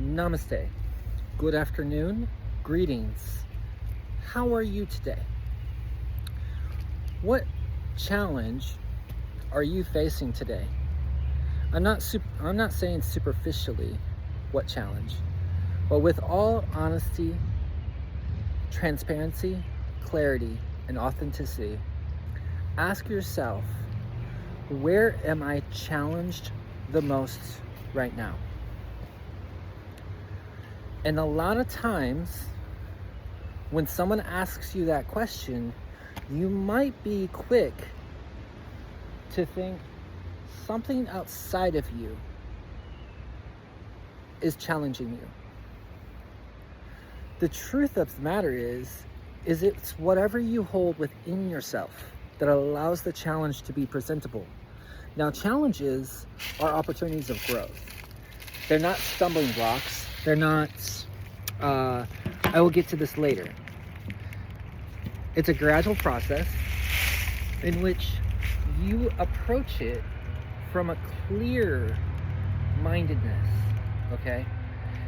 Namaste. Good afternoon. Greetings. How are you today? What challenge are you facing today? I'm not saying superficially what challenge, but with all honesty, transparency, clarity, and authenticity, ask yourself, where am I challenged the most right now? And a lot of times, when someone asks you that question, you might be quick to think something outside of you is challenging you. The truth of the matter is it's whatever you hold within yourself that allows the challenge to be presentable. Now, challenges are opportunities of growth. They're not stumbling blocks. They're not, I will get to this later. It's a gradual process in which you approach it from a clear mindedness, okay?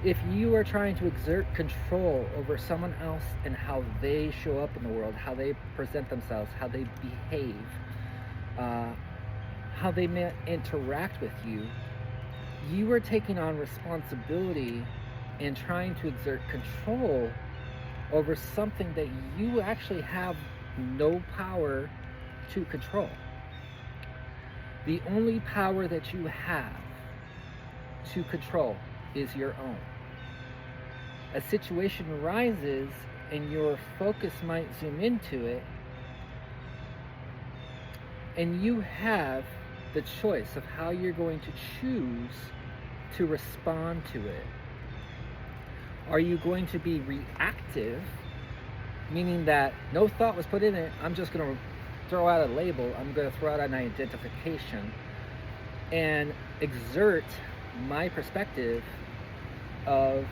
If you are trying to exert control over someone else and how they show up in the world, how they present themselves, how they behave, how they may interact with you, you are taking on responsibility and trying to exert control over something that you actually have no power to control. The only power that you have to control is your own. A situation arises and your focus might zoom into it, and you have the choice of how you're going to choose to respond to it. Are you going to be reactive, meaning that no thought was put in it, I'm just going to throw out a label, I'm going to throw out an identification and exert my perspective of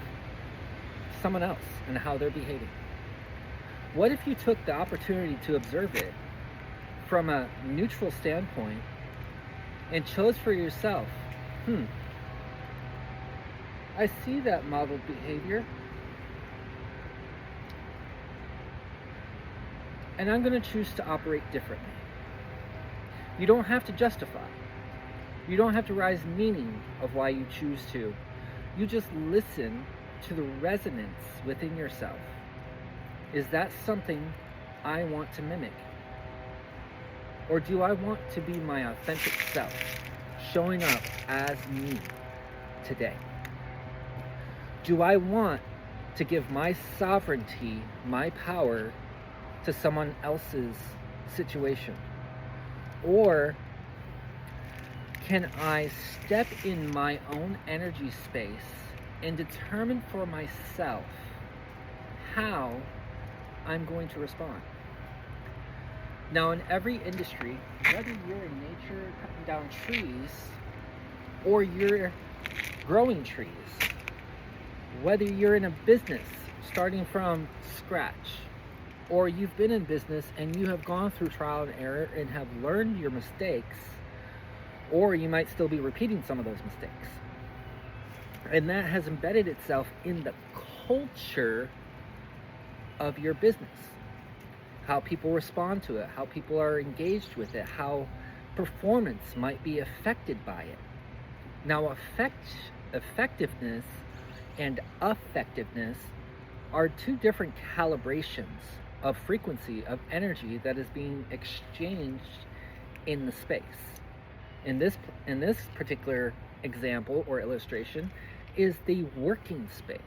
someone else and how they're behaving? What if you took the opportunity to observe it from a neutral standpoint and chose for yourself, I see that modeled behavior, and I'm going to choose to operate differently. You don't have to justify. You don't have to rise meaning of why you choose to. You just listen to the resonance within yourself. Is that something I want to mimic? Or do I want to be my authentic self, showing up as me today? Do I want to give my sovereignty, my power, to someone else's situation? Or can I step in my own energy space and determine for myself how I'm going to respond? Now, in every industry, whether you're in nature cutting down trees or you're growing trees, whether you're in a business starting from scratch, or you've been in business and you have gone through trial and error and have learned your mistakes, or you might still be repeating some of those mistakes, and that has embedded itself in the culture of your business, how people respond to it, how people are engaged with it, how performance might be affected by it. Now, effectiveness and effectiveness are two different calibrations of frequency, of energy that is being exchanged in the space. In this particular example or illustration is the working space.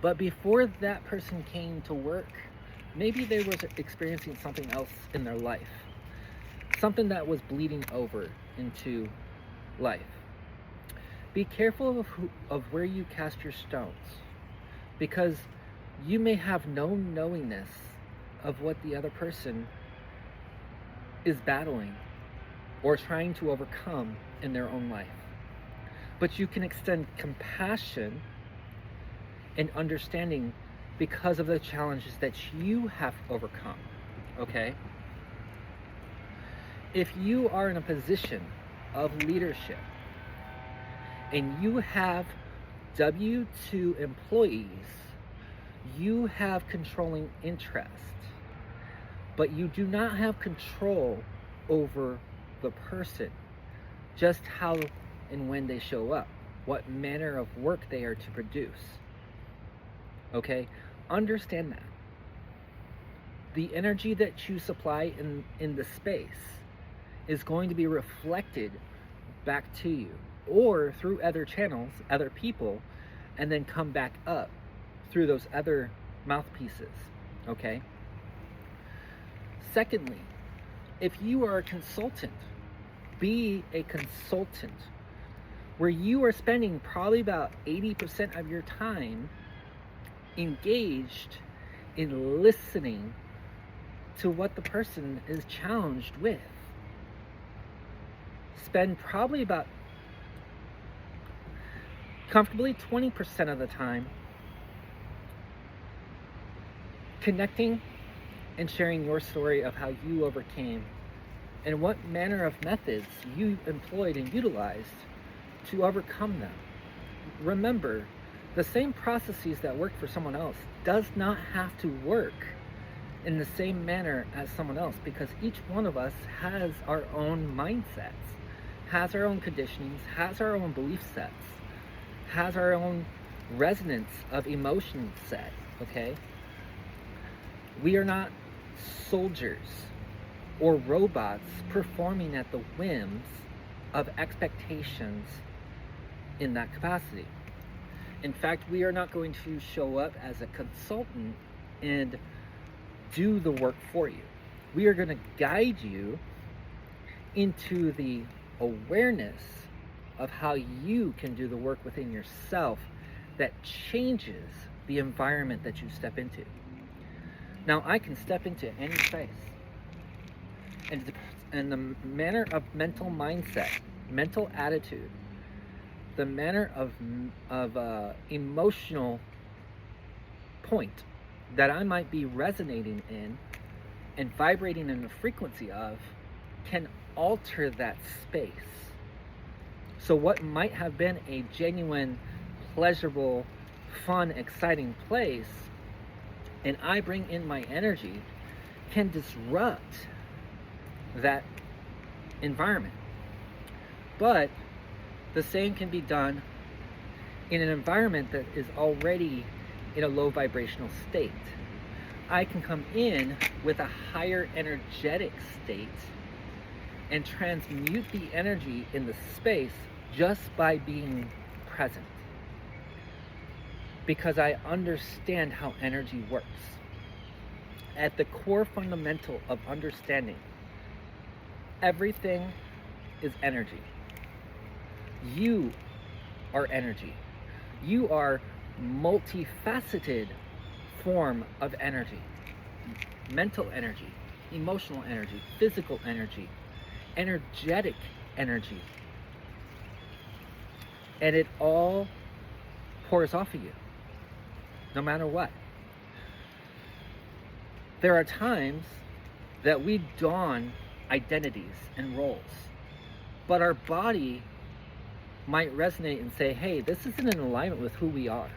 But before that person came to work, maybe they were experiencing something else in their life, something that was bleeding over into life. Be careful of where you cast your stones, because you may have no knowingness of what the other person is battling or trying to overcome in their own life. But you can extend compassion and understanding because of the challenges that you have overcome, okay? If you are in a position of leadership and you have W-2 employees, you have controlling interest, but you do not have control over the person, just how and when they show up, what manner of work they are to produce. Okay? Understand that. The energy that you supply in the space is going to be reflected back to you, or through other channels, other people, and then come back up through those other mouthpieces. Okay? Secondly, if you are a consultant, be a consultant where you are spending probably about 80% of your time engaged in listening to what the person is challenged with. Spend probably about comfortably 20% of the time connecting and sharing your story of how you overcame and what manner of methods you employed and utilized to overcome them. Remember, the same processes that work for someone else does not have to work in the same manner as someone else, because each one of us has our own mindsets, has our own conditionings, has our own belief sets, has our own resonance of emotion set, okay? We are not soldiers or robots performing at the whims of expectations in that capacity. In fact, we are not going to show up as a consultant and do the work for you. We are going to guide you into the awareness of how you can do the work within yourself that changes the environment that you step into. Now, I can step into any space, and the manner of mental mindset, mental attitude, the manner of emotional point that I might be resonating in and vibrating in the frequency of can alter that space. So what might have been a genuine, pleasurable, fun, exciting place, and I bring in my energy, can disrupt that environment. But the same can be done in an environment that is already in a low vibrational state. I can come in with a higher energetic state and transmute the energy in the space just by being present, because I understand how energy works. At the core fundamental of understanding, everything is energy. You are energy. You are multifaceted form of energy. Mental energy, emotional energy, physical energy, energetic energy. And it all pours off of you, no matter what. There are times that we don identities and roles, but our body might resonate and say, hey, this isn't in alignment with who we are.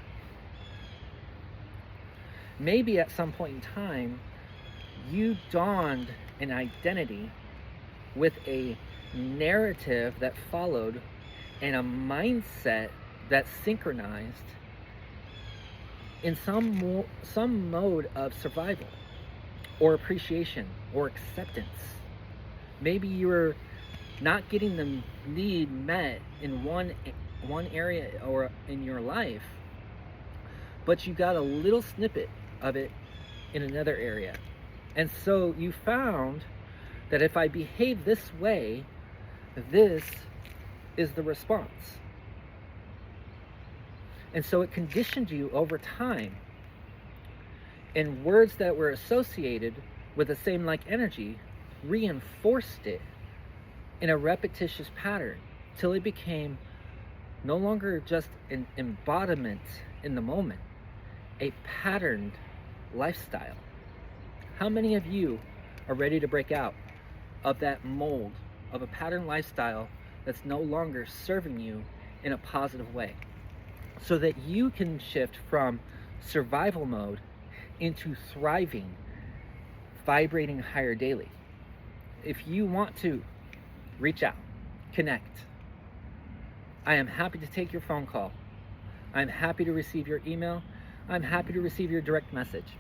Maybe at some point in time, you donned an identity with a narrative that followed and a mindset that synchronized in some mode of survival or appreciation or acceptance. Maybe you were not getting the need met in one area or in your life, but you got a little snippet of it in another area. And so you found that if I behave this way, this is the response. And so it conditioned you over time. And words that were associated with the same like energy reinforced it in a repetitious pattern till it became no longer just an embodiment in the moment, a patterned lifestyle. How many of you are ready to break out of that mold of a patterned lifestyle that's no longer serving you in a positive way? so that you can shift from survival mode into thriving, vibrating higher daily. If you want to, reach out, connect. I am happy to take your phone call. I'm happy to receive your email. I'm happy to receive your direct message.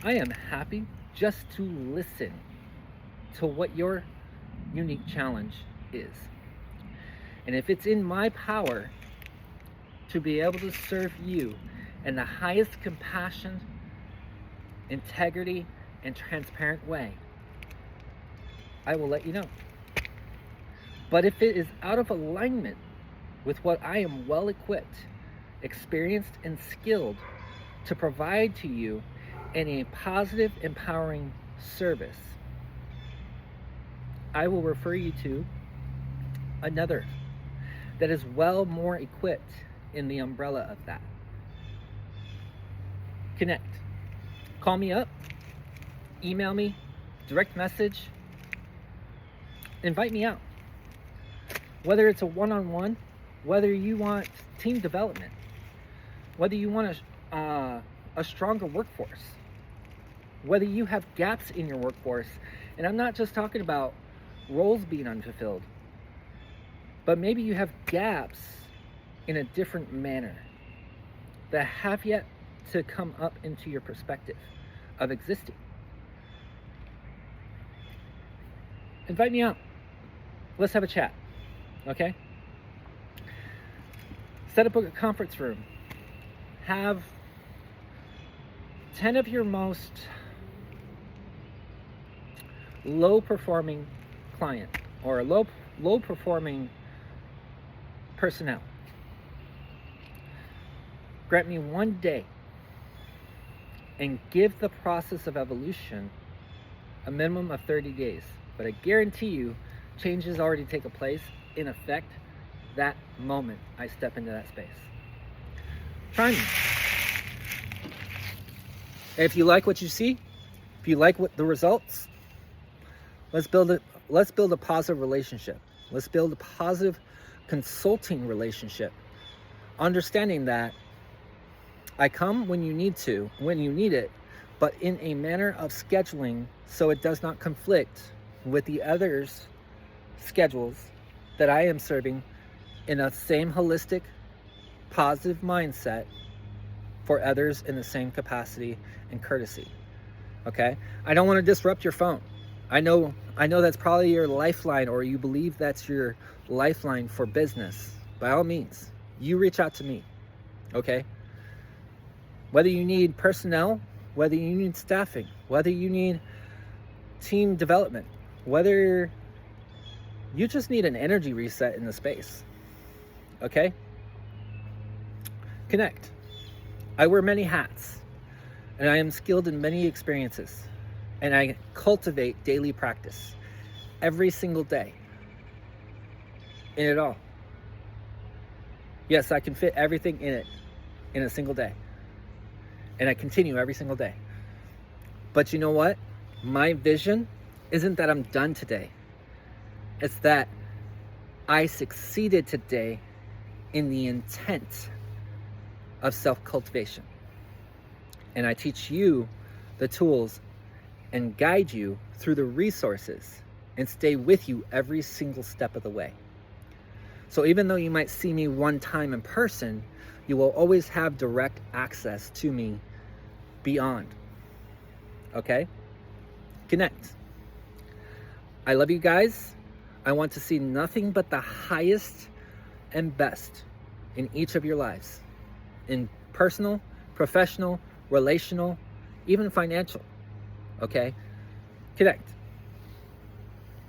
I am happy just to listen to what your unique challenge is. And if it's in my power to be able to serve you in the highest compassion, integrity, and transparent way, I will let you know. But if it is out of alignment with what I am well equipped, experienced, and skilled to provide to you in a positive, empowering service, I will refer you to another that is well more equipped in the umbrella of that. Connect. Call me up, email me, direct message, invite me out. Whether it's a one-on-one, whether you want team development, whether you want a stronger workforce, whether you have gaps in your workforce, and I'm not just talking about roles being unfulfilled, but maybe you have gaps in a different manner that have yet to come up into your perspective of existing. Invite me out. Let's have a chat, okay? Set up a conference room. Have 10 of your most low-performing client or low-performing personnel. Grant me one day and give the process of evolution a minimum of 30 days. But I guarantee you, changes already take place in effect that moment I step into that space. Try me. If you like what you see, if you like what the results, let's build a positive relationship. Let's build a positive consulting relationship. Understanding that I come when you need it, but in a manner of scheduling so it does not conflict with the others' schedules that I am serving in a same holistic, positive mindset for others in the same capacity and courtesy. Okay? I don't want to disrupt your phone. I know that's probably your lifeline, or you believe that's your lifeline for business. By all means, you reach out to me. Okay? Whether you need personnel, whether you need staffing, whether you need team development, whether you just need an energy reset in the space. Okay? Connect. I wear many hats, and I am skilled in many experiences, and I cultivate daily practice every single day in it all. Yes, I can fit everything in it in a single day, and I continue every single day. But you know what? My vision isn't that I'm done today. It's that I succeeded today in the intent of self-cultivation. And I teach you the tools and guide you through the resources and stay with you every single step of the way. So even though you might see me one time in person, you will always have direct access to me beyond. Okay? Connect. I love you guys. I want to see nothing but the highest and best in each of your lives. In personal, professional, relational, even financial. Okay? Connect.